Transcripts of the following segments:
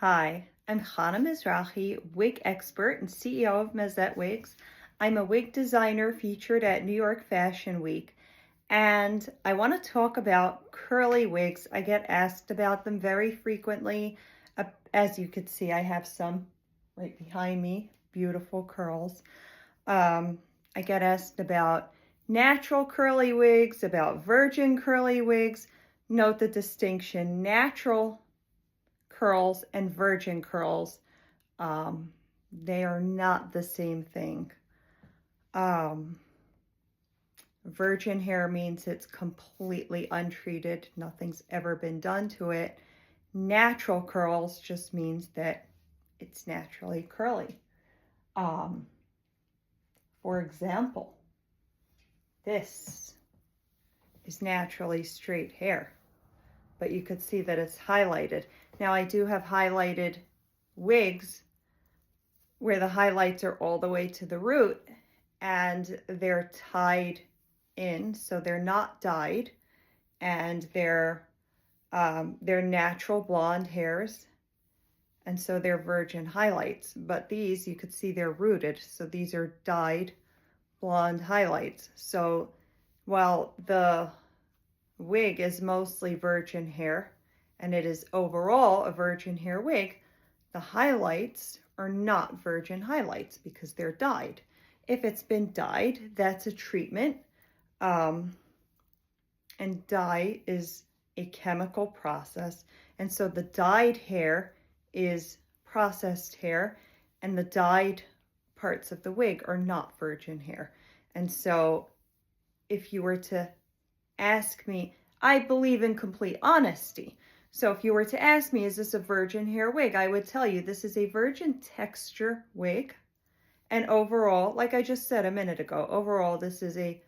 Hi, I'm Chana Mizrahi, wig expert and CEO of Mazette Wigs. I'm a wig designer featured at New York Fashion Week, and I want to talk about curly wigs. I get asked about them very frequently. As you could see, I have some right behind me, beautiful curls. I get asked about natural curly wigs, about virgin curly wigs. Note the distinction: natural curls and virgin curls, they are not the same thing. Um, Virgin hair means it's completely untreated. Nothing's ever been done to it. Natural curls just means that it's naturally curly. Um, for example, this is naturally straight hair, but you could see that it's highlighted. Now I do have highlighted wigs where the highlights are all the way to the root and they're tied in, so they're not dyed, and they're natural blonde hairs, and so they're virgin highlights. But these, you could see they're rooted, so these are dyed blonde highlights. So while the wig is mostly virgin hair and it is overall a virgin hair wig, the highlights are not virgin highlights because they're dyed. If it's been dyed, that's a treatment. And dye is a chemical process. And so the dyed hair is processed hair, and the dyed parts of the wig are not virgin hair. And so if you were to ask me, I believe in complete honesty. So if you were to ask me, is this a virgin hair wig? I would tell you this is a virgin texture wig. And overall, like I just said a minute ago, overall this is a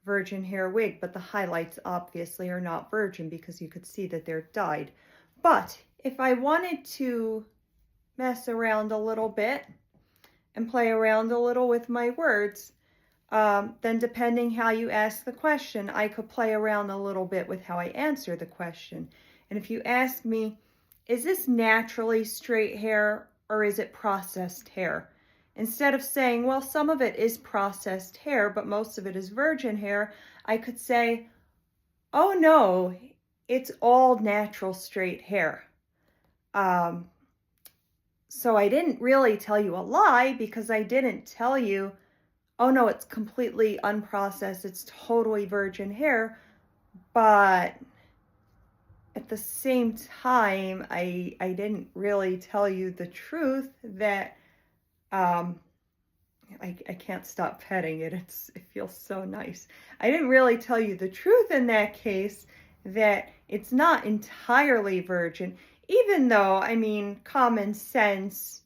virgin hair wig, but the highlights obviously are not virgin because you could see that they're dyed. But if I wanted to mess around a little bit and play around a little with my words, then depending how you ask the question, I could play around a little bit with how I answer the question. And if you ask me, is this naturally straight hair or is it processed hair? Instead of saying, well, some of it is processed hair, but most of it is virgin hair, I could say, oh no, it's all natural straight hair. So I didn't really tell you a lie because I didn't tell you, oh no, it's completely unprocessed, it's totally virgin hair. But at the same time, I didn't really tell you the truth that I can't stop petting it. It feels so nice. I didn't really tell you the truth in that case, that it's not entirely virgin, even though, I mean, common sense,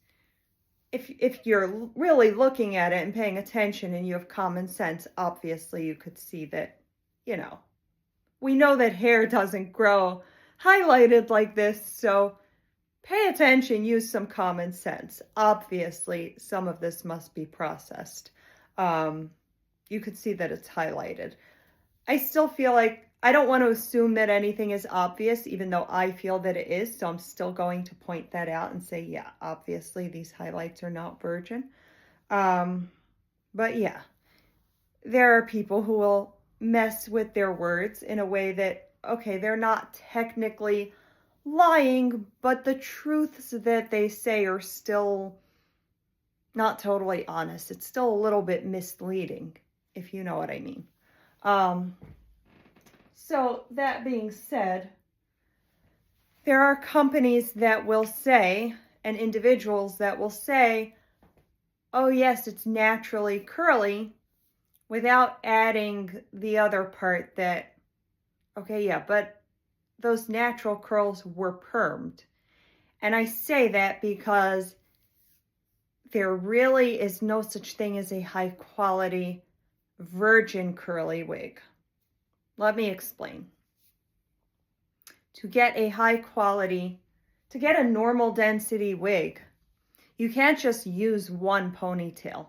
if you're really looking at it and paying attention and you have common sense, obviously you could see that, we know that hair doesn't grow highlighted like this, so pay attention, use some common sense. Obviously, some of this must be processed. You could see that it's highlighted. I still feel like I don't want to assume that anything is obvious, even though I feel that it is. So I'm still going to point that out and say, yeah, obviously these highlights are not virgin. But yeah, there are people who will mess with their words in a way that, okay, they're not technically lying, but the truths that they say are still not totally honest. It's still a little bit misleading, if you know what I mean. So that being said, there are companies that will say, and individuals that will say, oh yes, it's naturally curly, without adding the other part that, okay, yeah, but those natural curls were permed. And I say that because there really is no such thing as a high quality virgin curly wig. Let me explain. To get a high quality, to get a normal density wig, you can't just use one ponytail.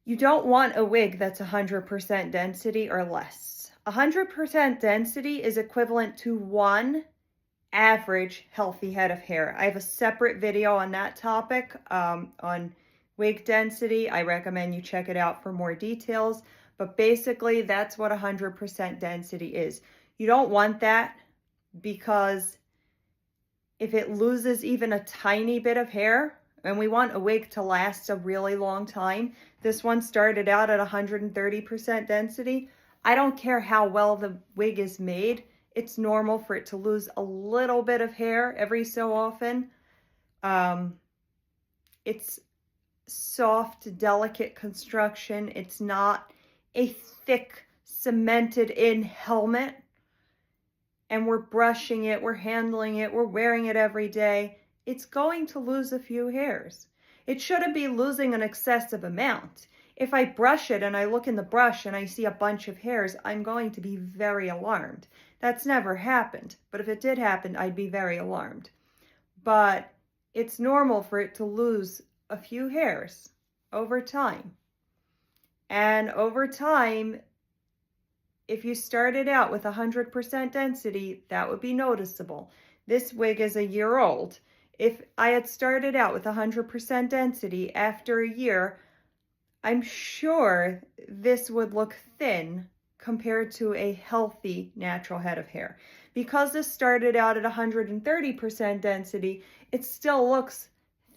You don't want a wig that's 100% density or less. 100% density is equivalent to 1 average healthy head of hair. I have a separate video on that topic on wig density. I recommend you check it out for more details. But basically, that's what 100% density is. You don't want that because if it loses even a tiny bit of hair, and we want a wig to last a really long time, this one started out at 130% density. I don't care how well the wig is made. It's normal for it to lose a little bit of hair every so often. It's soft, delicate construction. It's not a thick, cemented in helmet. And we're brushing it, we're handling it, we're wearing it every day. It's going to lose a few hairs. It shouldn't be losing an excessive amount. If I brush it and I look in the brush and I see a bunch of hairs, I'm going to be very alarmed. That's never happened, but if it did happen, I'd be very alarmed. But it's normal for it to lose a few hairs over time. And over time, if you started out with 100% density, that would be noticeable. This wig is a year old. If I had started out with 100% density after a year, I'm sure this would look thin compared to a healthy natural head of hair. Because this started out at 130% density, it still looks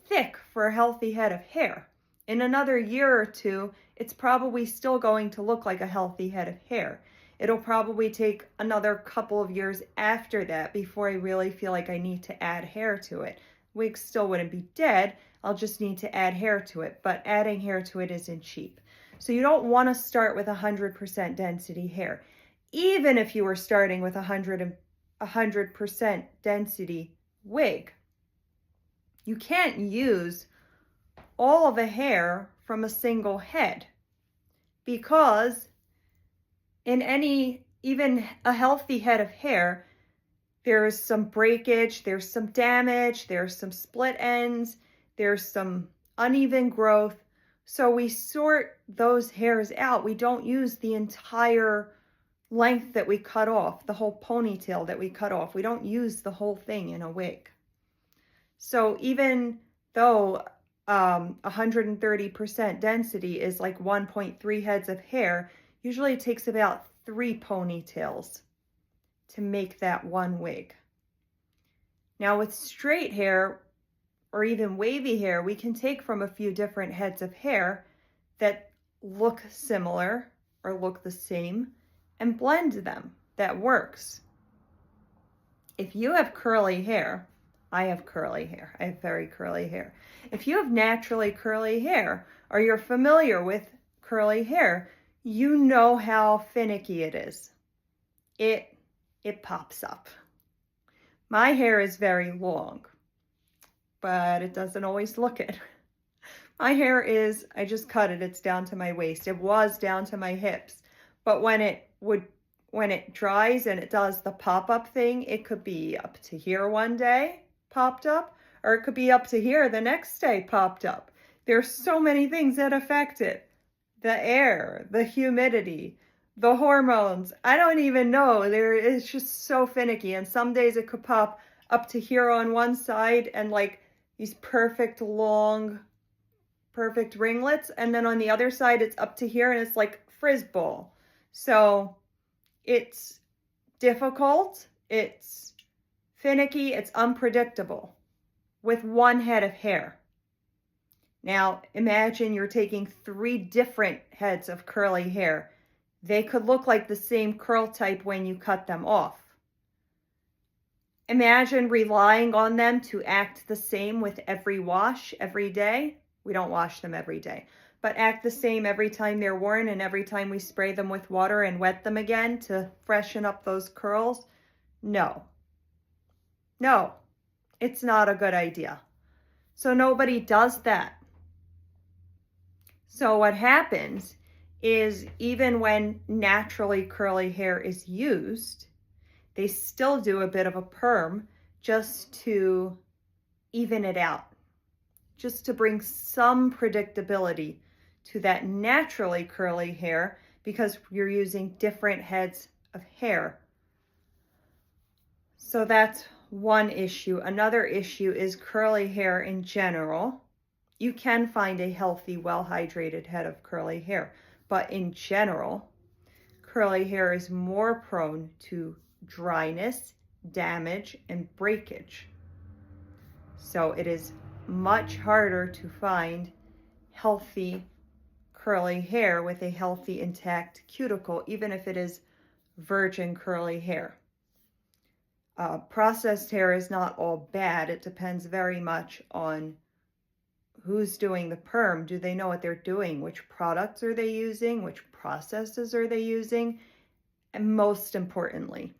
thick for a healthy head of hair. In another year or two, it's probably still going to look like a healthy head of hair. It'll probably take another couple of years after that before I really feel like I need to add hair to it. Wig still wouldn't be dead. I'll just need to add hair to it, but adding hair to it isn't cheap. So you don't want to start with 100% density hair. Even if you were starting with 100% density wig, you can't use all of the hair from a single head because even a healthy head of hair, there's some breakage, there's some damage, there's some split ends, there's some uneven growth. So we sort those hairs out. We don't use the entire length that we cut off, the whole ponytail that we cut off. We don't use the whole thing in a wig. So even though 130% density is like 1.3 heads of hair, usually it takes about 3 ponytails to make that one wig. Now with straight hair or even wavy hair, we can take from a few different heads of hair that look similar or look the same and blend them. That works. If you have curly hair, I have curly hair. I have very curly hair. If you have naturally curly hair or you're familiar with curly hair, you know how finicky it is. It pops up. My hair is very long, but it doesn't always look it. My hair is, I just cut it, it's down to my waist. It was down to my hips, but when it dries and it does the pop-up thing, it could be up to here one day, popped up, or it could be up to here the next day, popped up. There's so many things that affect it. The air, the humidity, the hormones. I don't even know. It's just so finicky. And some days it could pop up to here on one side and like these perfect long, perfect ringlets. And then on the other side, it's up to here and it's like frizz ball. So it's difficult. It's finicky. It's unpredictable with one head of hair. Now, imagine you're taking 3 different heads of curly hair. They could look like the same curl type when you cut them off. Imagine relying on them to act the same with every wash every day. We don't wash them every day, but act the same every time they're worn and every time we spray them with water and wet them again to freshen up those curls. No, it's not a good idea. So nobody does that. So what happens is even when naturally curly hair is used, they still do a bit of a perm just to even it out, just to bring some predictability to that naturally curly hair because you're using different heads of hair. So that's one issue. Another issue is curly hair in general. You can find a healthy, well-hydrated head of curly hair, but in general, curly hair is more prone to dryness, damage, and breakage. So it is much harder to find healthy curly hair with a healthy, intact cuticle, even if it is virgin curly hair. Processed hair is not all bad. It depends very much on who's doing the perm. Do they know what they're doing? Which products are they using? Which processes are they using? And most importantly,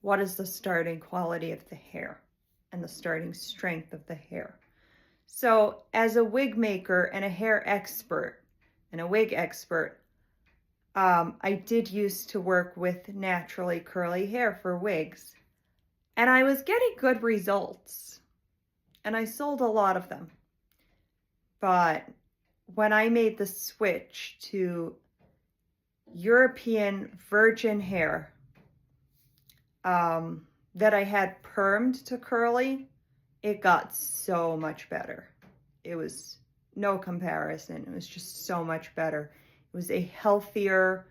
what is the starting quality of the hair and the starting strength of the hair? So as a wig maker and a hair expert and a wig expert, I did used to work with naturally curly hair for wigs, and I was getting good results, and I sold a lot of them. But when I made the switch to European virgin hair that I had permed to curly, it got so much better. It was no comparison. It was just so much better. It was a healthier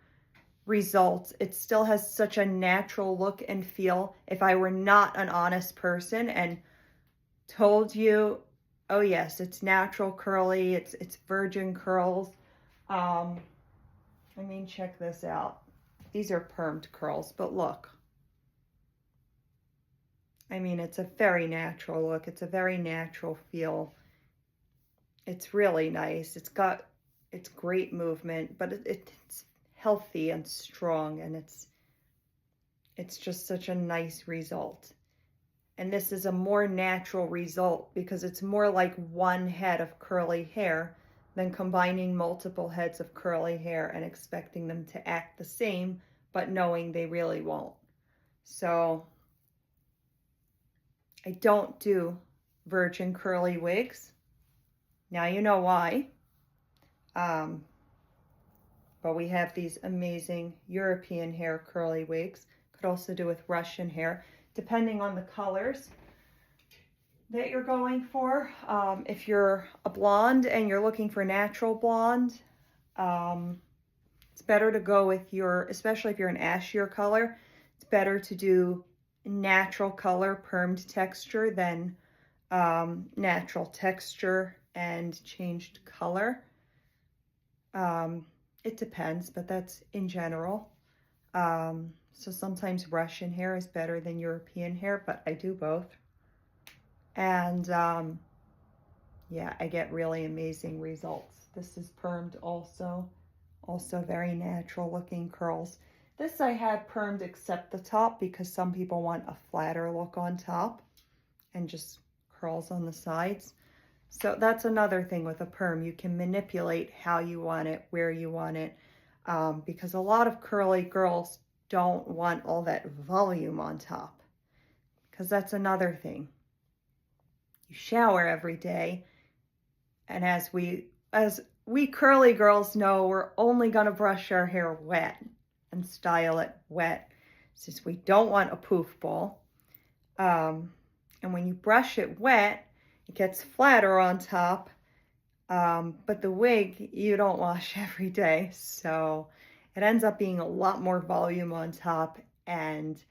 result. It still has such a natural look and feel. If I were not an honest person and told you, oh yes, it's natural curly, it's virgin curls. I mean, check this out. These are permed curls, but look. I mean, it's a very natural look. It's a very natural feel. It's really nice. It's great movement, but it's healthy and strong, and it's just such a nice result. And this is a more natural result because it's more like one head of curly hair than combining multiple heads of curly hair and expecting them to act the same, but knowing they really won't. So I don't do virgin curly wigs. Now you know why. But we have these amazing European hair curly wigs. Could also do with Russian hair, depending on the colors that you're going for. If you're a blonde and you're looking for natural blonde, it's better to go with especially if you're an ashier color, it's better to do natural color permed texture than natural texture and changed color. It depends, but that's in general. So sometimes Russian hair is better than European hair, but I do both. And yeah, I get really amazing results. This is permed also very natural looking curls. This I had permed except the top because some people want a flatter look on top and just curls on the sides. So that's another thing with a perm. You can manipulate how you want it, where you want it, because a lot of curly girls don't want all that volume on top, because that's another thing. You shower every day, and as we curly girls know, we're only going to brush our hair wet and style it wet, since we don't want a poof ball. And when you brush it wet, it gets flatter on top, but the wig you don't wash every day, so it ends up being a lot more volume on top, and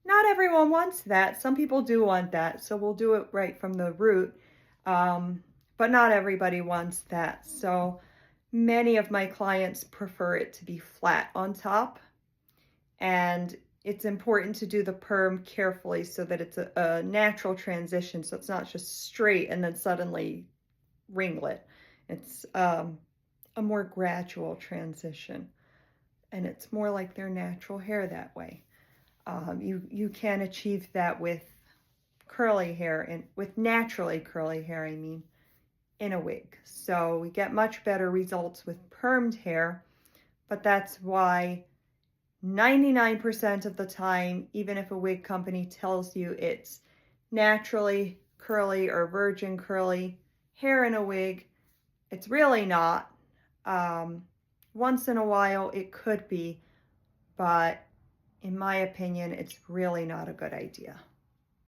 not everyone wants that. Some people do want that, so we'll do it right from the root, but not everybody wants that. So many of my clients prefer it to be flat on top, and it's important to do the perm carefully so that it's a natural transition, so it's not just straight and then suddenly ringlet. It's a more gradual transition, and it's more like their natural hair that way. You can achieve that with curly hair, and with naturally curly hair, I mean, in a wig. So we get much better results with permed hair, but that's why 99% of the time, even if a wig company tells you it's naturally curly or virgin curly hair in a wig, it's really not. Once in a while it could be, but in my opinion, it's really not a good idea.